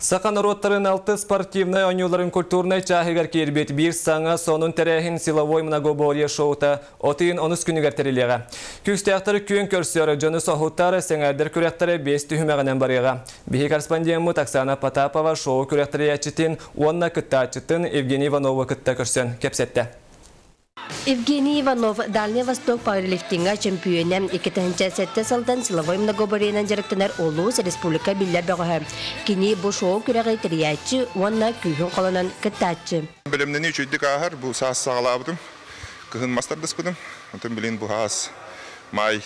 Сақан роттарын алты спортивный ойнуларын культурный чахигар кербет бир саңа сонун терехин силовой многоборье шоута отын 10 күнігер терелеға. Күстяқтары күйін көрсері жоны соғуттары сәңәрдер күректері 5 түхімәғінен барыға. Бихи корреспондентму Оксана Потапова шоу күректері ячытын, онна күтті ачытын Евгений Иванова күтті көрсен кепсетті. Евгений Иванов Дальний Восток пауэрлифтинга чемпионы 2007 салдан силовой многоборьенен жарыктанар Олус Республика биллер бөгөһө. Кини бу шоу күрәгәй триячы, онна күйһөн каланан кытачы. Белемнән үчүдик ахар бу саас сагалабдым. Кыһын мастардыс будым. Онтон билин бу хас май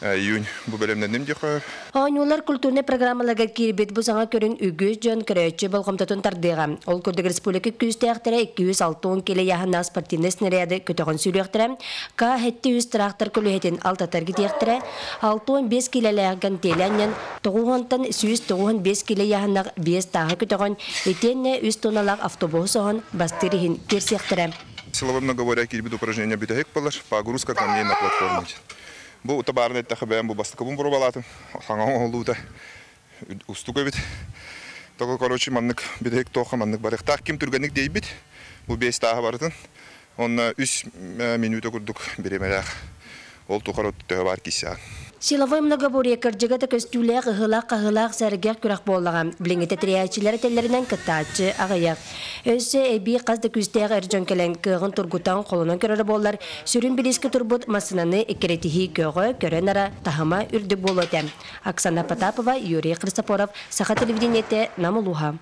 июнь бу белемнән нем дихо. Ойнулар культурный программаларга кирбет бу саңа көрүн үгүз жөн көрөчү болгомтотун тардыга. Ол көрдөг республика күстәхтәре 260 келе яһана спортивный снаряды көтөгөн сүлөктөрө. Ка 700 трактор күлөһетин алтатаргы тиектәре. 65 келеләргән теләннән 995 келе яһана 5 тагы көтөгөн этенне 100 тонналак автобусын бастырыһын терсектәре. Силовой многоборье кирбет упражнения битек балар, погрузка камней на платформе. Бу табарны тахабем бу бастыкабын пробалатым. Хаңа олута устуга бит. Тога короче маннык бидек тоха маннык барык. Так ким түргәнек дейбит. Бу 5 тагы бардын. Онна 3 минута курдук биремеләк. Ол тухарот тәбар кися. Силовой многоборье кыржыгата көстүләк гылак сәргә күрәк буллаган. Билеңете триячиләр телләреннән кытачы агаяк. Өссе эби казды күстәгә эрҗөн келән кыгын тургутан колонан көрәр боллар. Сүрүн билиске турбут масынаны экеретихи көгө көрәнара тахама үрдү болоты. Оксана Потапова, Юрий Христофоров, Саха телевидениете Намулуха.